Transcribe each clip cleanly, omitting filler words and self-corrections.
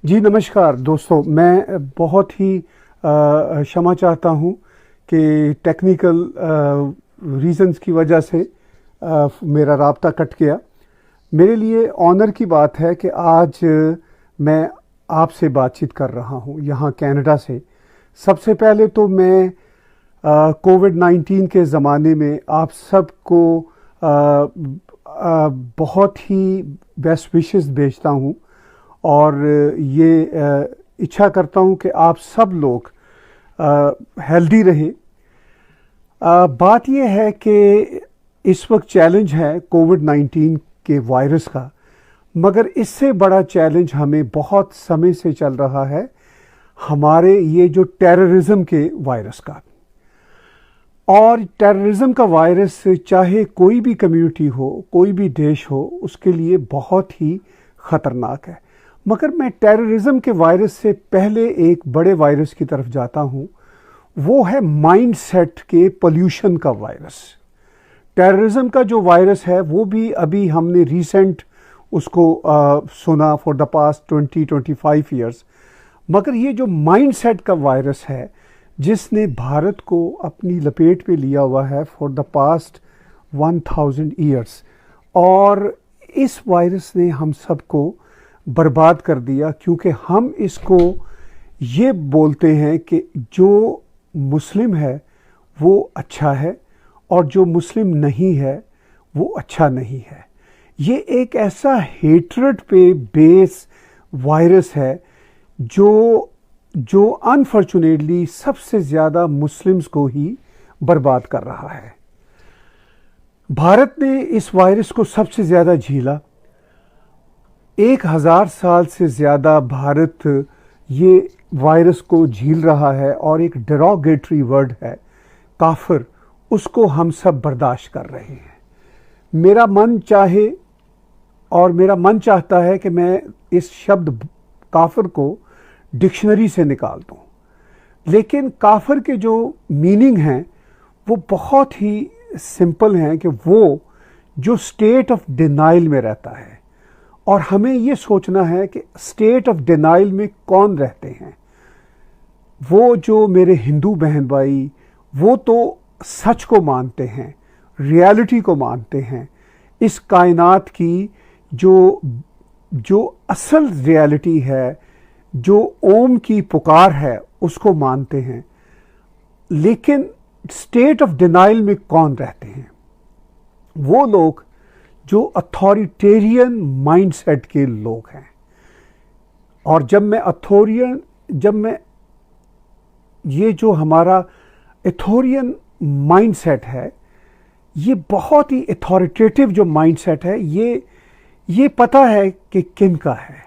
जी नमस्कार दोस्तों। मैं बहुत ही क्षमा चाहता हूँ कि टेक्निकल रीजंस की वजह से मेरा राब्ता कट गया। मेरे लिए ऑनर की बात है कि आज मैं आपसे बातचीत कर रहा हूँ यहाँ कनाडा से। सबसे पहले तो मैं कोविड-19 के ज़माने में आप सबको बहुत ही बेस्ट विशेस भेजता हूँ और ये इच्छा करता हूँ कि आप सब लोग हेल्दी रहें। बात ये है कि इस वक्त चैलेंज है कोविड-19 के वायरस का, मगर इससे बड़ा चैलेंज हमें बहुत समय से चल रहा है हमारे ये जो टेररिज्म के वायरस का। और टेररिज्म का वायरस चाहे कोई भी कम्युनिटी हो, कोई भी देश हो, उसके लिए बहुत ही ख़तरनाक है। मगर मैं टेररिज्म के वायरस से पहले एक बड़े वायरस की तरफ जाता हूँ, वो है माइंडसेट के पोल्यूशन का वायरस। टेररिज्म का जो वायरस है वो भी अभी हमने रिसेंट उसको सुना फॉर द पास्ट 20-25 ईयर्स। मगर ये जो माइंडसेट का वायरस है जिसने भारत को अपनी लपेट में लिया हुआ है फॉर द पास्ट 1000 ईयर्स, और इस वायरस ने हम सबको बर्बाद कर दिया, क्योंकि हम इसको ये बोलते हैं कि जो मुस्लिम है वो अच्छा है और जो मुस्लिम नहीं है वो अच्छा नहीं है। ये एक ऐसा हेट्रेड पे बेस वायरस है जो अनफॉर्चुनेटली सबसे ज़्यादा मुस्लिम्स को ही बर्बाद कर रहा है। भारत ने इस वायरस को सबसे ज़्यादा झेला। 1000 साल से ज़्यादा भारत ये वायरस को झेल रहा है, और एक डेरोगेटरी वर्ड है काफिर, उसको हम सब बर्दाश्त कर रहे हैं। मेरा मन चाहता है कि मैं इस शब्द काफिर को डिक्शनरी से निकाल दूं, लेकिन काफिर के जो मीनिंग हैं वो बहुत ही सिंपल हैं कि वो जो स्टेट ऑफ डिनाइल में रहता है। और हमें ये सोचना है कि स्टेट ऑफ डिनाइल में कौन रहते हैं। वो जो मेरे हिंदू बहन भाई, वो तो सच को मानते हैं, रियलिटी को मानते हैं, इस कायनात की जो असल रियलिटी है, जो ओम की पुकार है, उसको मानते हैं। लेकिन स्टेट ऑफ डिनाइल में कौन रहते हैं? वो लोग जो अथॉरिटेरियन माइंडसेट के लोग हैं। और जब मैं ये जो हमारा अथॉरियन माइंडसेट है, ये बहुत ही अथॉरिटेटिव जो माइंडसेट है, ये पता है कि किन का है।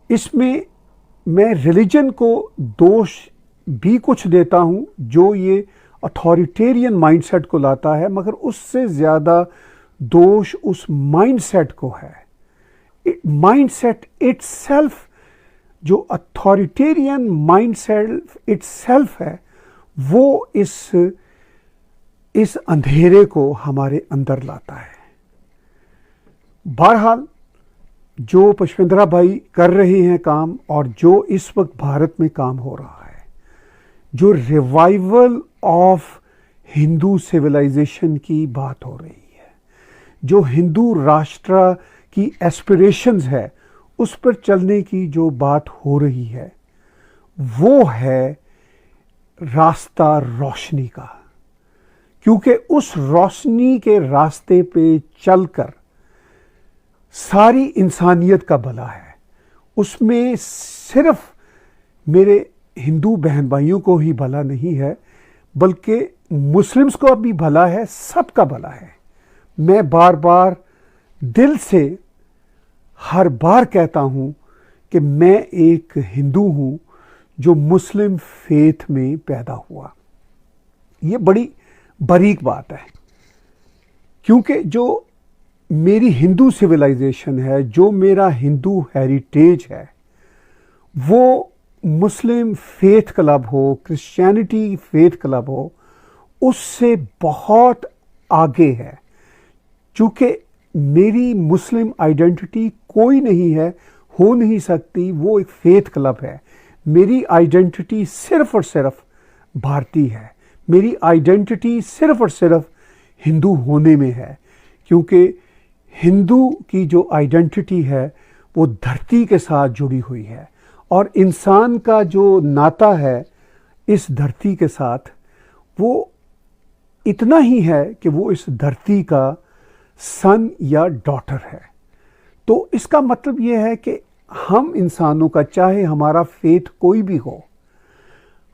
इसमें मैं रिलीजन को दोष भी कुछ देता हूं जो ये अथॉरिटेरियन माइंडसेट को लाता है, मगर उससे ज़्यादा दोष उस माइंडसेट को है। माइंडसेट इटसेल्फ, जो अथॉरिटेरियन माइंडसेट इटसेल्फ है, वो इस अंधेरे को हमारे अंदर लाता है। बहरहाल जो पुष्पेंद्रा भाई कर रहे हैं काम, और जो इस वक्त भारत में काम हो रहा है, जो रिवाइवल ऑफ हिंदू सिविलाइजेशन की बात हो रही है, जो हिंदू राष्ट्र की एस्पिरेशंस है, उस पर चलने की जो बात हो रही है, वो है रास्ता रोशनी का। क्योंकि उस रोशनी के रास्ते पे चलकर सारी इंसानियत का भला है। उसमें सिर्फ मेरे हिंदू बहन भाइयों को ही भला नहीं है, बल्कि मुस्लिम्स को भी भला है, सबका भला है। मैं बार बार दिल से हर बार कहता हूं कि मैं एक हिंदू हूं जो मुस्लिम फेथ में पैदा हुआ। ये बड़ी बारीक बात है, क्योंकि जो मेरी हिंदू सिविलाइजेशन है, जो मेरा हिंदू हेरिटेज है, वो मुस्लिम फेथ क्लब हो, क्रिश्चियनिटी फेथ क्लब हो, उससे बहुत आगे है। चूँकि मेरी मुस्लिम आइडेंटिटी कोई नहीं है, हो नहीं सकती, वो एक फेथ क्लब है। मेरी आइडेंटिटी सिर्फ और सिर्फ भारतीय है, मेरी आइडेंटिटी सिर्फ और सिर्फ हिंदू होने में है, क्योंकि हिंदू की जो आइडेंटिटी है वो धरती के साथ जुड़ी हुई है, और इंसान का जो नाता है इस धरती के साथ वो इतना ही है कि वो इस धरती का सन या डॉटर है। तो इसका मतलब ये है कि हम इंसानों का, चाहे हमारा फेथ कोई भी हो,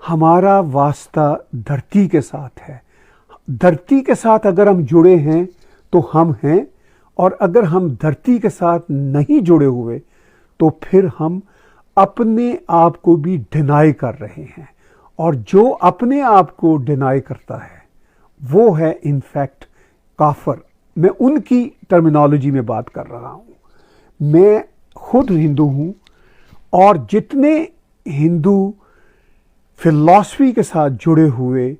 हमारा वास्ता धरती के साथ है। धरती के साथ अगर हम जुड़े हैं तो हम हैं, और अगर हम धरती के साथ नहीं जुड़े हुए तो फिर हम अपने आप को भी डिनाई कर रहे हैं। और जो अपने आप को डिनाई करता है वो है इनफैक्ट काफर। मैं उनकी टर्मिनोलॉजी में बात कर रहा हूं। मैं खुद हिंदू हूं, और जितने हिंदू फिलॉसफी के साथ जुड़े हुए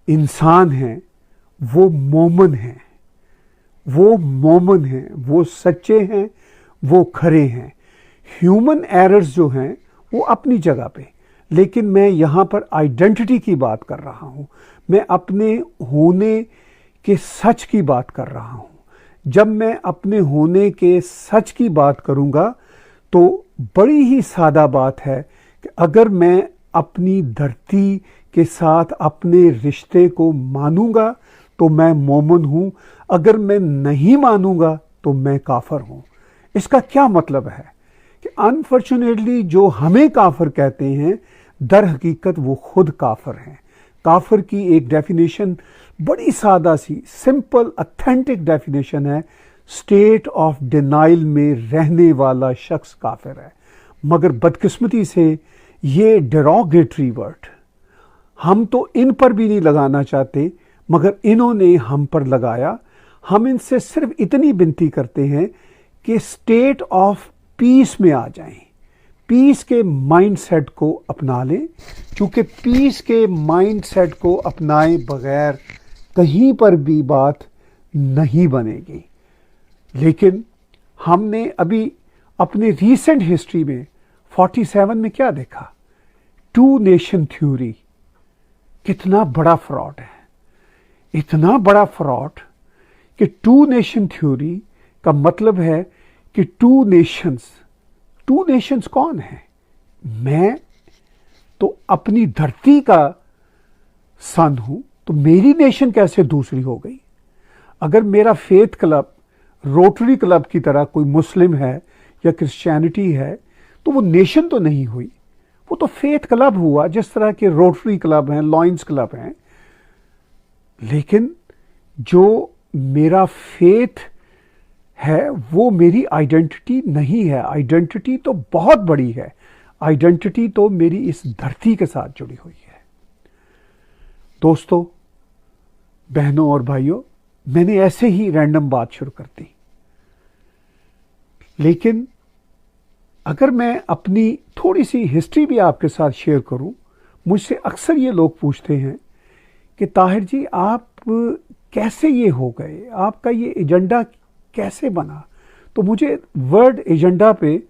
इंसान हैं वो मोमन हैं, वो मोमन हैं, वो सच्चे हैं, वो खरे हैं। ह्यूमन एरर्स जो हैं वो अपनी जगह पे, लेकिन मैं यहाँ पर आइडेंटिटी की बात कर रहा हूँ, मैं अपने होने के सच की बात कर रहा हूँ। जब मैं अपने होने के सच की बात करूँगा तो बड़ी ही सादा बात है कि अगर मैं अपनी धरती के साथ अपने रिश्ते को मानूंगा तो मैं मोमिन हूँ, अगर मैं नहीं मानूंगा तो मैं काफर हूँ। इसका क्या मतलब है कि अनफॉर्चुनेटली जो हमें काफर कहते हैं, दर हकीकत वो खुद काफर हैं। काफर की एक डेफिनेशन बड़ी सादा सी, सिंपल, ऑथेंटिक डेफिनेशन है, स्टेट ऑफ डिनाइल में रहने वाला शख्स काफिर है। मगर बदकिस्मती से ये डेरोगेटरी वर्ड हम तो इन पर भी नहीं लगाना चाहते, मगर इन्होंने हम पर लगाया। हम इनसे सिर्फ इतनी विनती करते हैं कि स्टेट ऑफ पीस में आ जाएं, पीस के माइंडसेट को अपना लें, क्योंकि पीस के माइंडसेट को अपनाए बगैर कहीं पर भी बात नहीं बनेगी। लेकिन हमने अभी अपने रीसेंट हिस्ट्री में 47 में क्या देखा? टू नेशन थ्योरी कितना बड़ा फ्रॉड है, इतना बड़ा फ्रॉड कि टू नेशन थ्योरी का मतलब है कि टू नेशंस कौन है? मैं तो अपनी धरती का सन हूं, तो मेरी नेशन कैसे दूसरी हो गई? अगर मेरा फेथ क्लब रोटरी क्लब की तरह कोई मुस्लिम है या क्रिश्चियनिटी है तो वो नेशन तो नहीं हुई, वो तो फेथ क्लब हुआ, जिस तरह के रोटरी क्लब हैं, लॉयंस क्लब हैं। लेकिन जो मेरा फेथ है वो मेरी आइडेंटिटी नहीं है। आइडेंटिटी तो बहुत बड़ी है, आइडेंटिटी तो मेरी इस धरती के साथ जुड़ी हुई है। दोस्तों, बहनों और भाइयों, मैंने ऐसे ही रैंडम बात शुरू कर दी, लेकिन अगर मैं अपनी थोड़ी सी हिस्ट्री भी आपके साथ शेयर करूं, मुझसे अक्सर ये लोग पूछते हैं कि ताहिर जी आप कैसे ये हो गए, आपका ये एजेंडा कैसे बना? तो मुझे वर्ड एजेंडा पे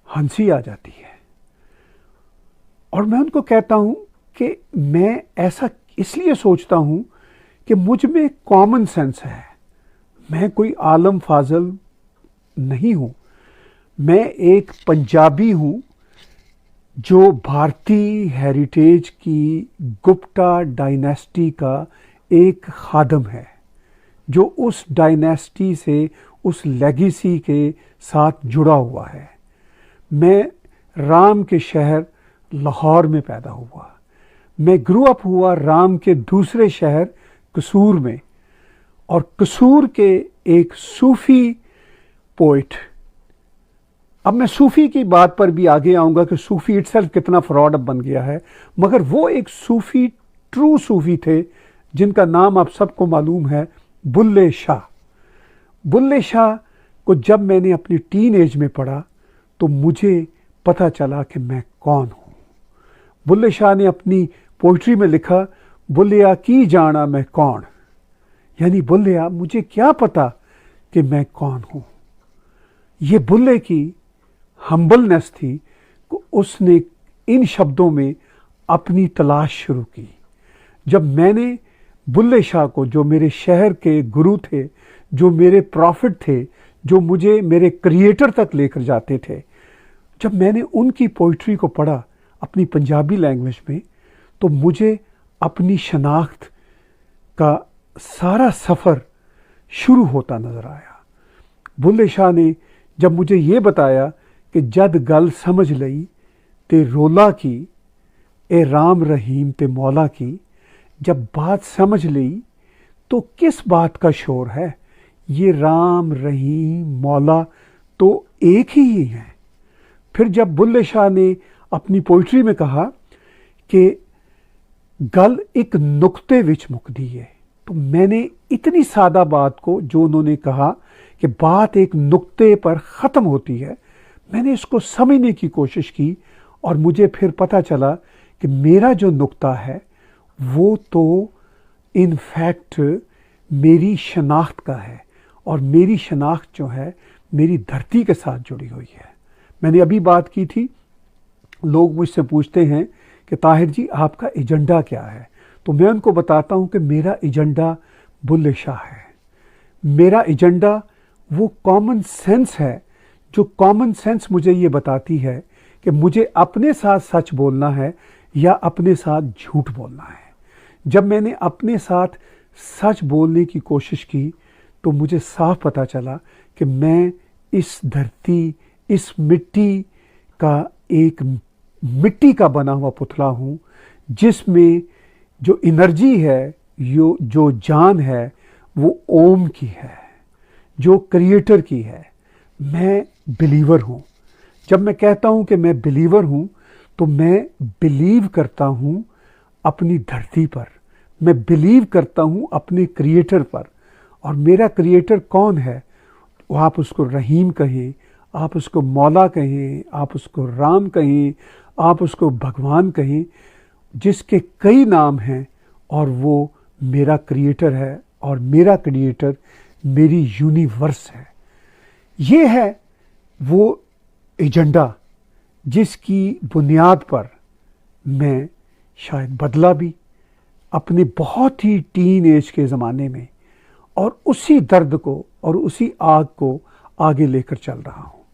हंसी आ जाती है, और मैं उनको कहता हूं कि मैं ऐसा इसलिए सोचता हूं कि मुझ में कॉमन सेंस है। मैं कोई आलम फाजल नहीं हूं, मैं एक पंजाबी हूं जो भारतीय हेरिटेज की गुप्ता डायनेस्टी का एक खादम है, जो उस डायनेस्टी से, उस लेगेसी के साथ जुड़ा हुआ है। मैं राम के शहर लाहौर में पैदा हुआ, मैं ग्रो अप हुआ राम के दूसरे शहर कसूर में, और कसूर के एक सूफी पोइट, अब मैं सूफी की बात पर भी आगे आऊंगा कि सूफी इटसेल्फ कितना फ्रॉड अब बन गया है, मगर वो एक सूफी, ट्रू सूफी थे जिनका नाम आप सबको मालूम है, बुल्ले शाह। बुल्ले शाह को जब मैंने अपनी टीन एज में पढ़ा तो मुझे पता चला कि मैं कौन हूं। बुल्ले शाह ने अपनी पोइट्री में लिखा, बुल्लिया की जाना मैं कौन, यानी बुल्लिया मुझे क्या पता कि मैं कौन हूं। ये बुल्ले की हम्बलनेस थी, उसने इन शब्दों में अपनी तलाश शुरू की। जब मैंने बुल्ले शाह को, जो मेरे शहर के गुरु थे, जो मेरे प्रॉफिट थे, जो मुझे मेरे क्रिएटर तक लेकर जाते थे, जब मैंने उनकी पोइट्री को पढ़ा अपनी पंजाबी लैंग्वेज में, तो मुझे अपनी शनाख्त का सारा सफ़र शुरू होता नज़र आया। बुल्ले शाह ने जब मुझे ये बताया कि जद गल समझ लई ते रोला की, ए राम रहीम ते मौला की, जब बात समझ ली तो किस बात का शोर है, ये राम रहीम मौला तो एक ही है। फिर जब बुल्ले शाह ने अपनी पोइट्री में कहा कि गल एक नुक्ते विच मुकदी है, तो मैंने इतनी सादा बात को, जो उन्होंने कहा कि बात एक नुक्ते पर ख़त्म होती है, मैंने इसको समझने की कोशिश की और मुझे फिर पता चला कि मेरा जो नुक्ता है वो तो इनफैक्ट मेरी शनाख्त का है, और मेरी शनाख्त जो है मेरी धरती के साथ जुड़ी हुई है। मैंने अभी बात की थी, लोग मुझसे पूछते हैं कि ताहिर जी आपका एजेंडा क्या है, तो मैं उनको बताता हूं कि मेरा एजेंडा बुल्ले शाह है। मेरा एजेंडा वो कॉमन सेंस है, जो कॉमन सेंस मुझे ये बताती है कि मुझे अपने साथ सच बोलना है या अपने साथ झूठ बोलना है। जब मैंने अपने साथ सच बोलने की कोशिश की तो मुझे साफ पता चला कि मैं इस धरती, इस मिट्टी का एक मिट्टी का बना हुआ पुतला हूँ, जिसमें जो एनर्जी है, जो जान है, वो ओम की है, जो क्रिएटर की है। मैं बिलीवर हूँ। जब मैं कहता हूँ कि मैं बिलीवर हूँ, तो मैं बिलीव करता हूँ अपनी धरती पर, मैं बिलीव करता हूँ अपने क्रिएटर पर। और मेरा क्रिएटर कौन है? वो आप उसको रहीम कहें, आप उसको मौला कहें, आप उसको राम कहें, आप उसको भगवान कहें, जिसके कई नाम हैं, और वो मेरा क्रिएटर है, और मेरा क्रिएटर मेरी यूनिवर्स है। ये है वो एजेंडा जिसकी बुनियाद पर मैं शायद बदला भी अपने बहुत ही टीन एज के ज़माने में, और उसी दर्द को और उसी आग को आगे लेकर चल रहा हूँ।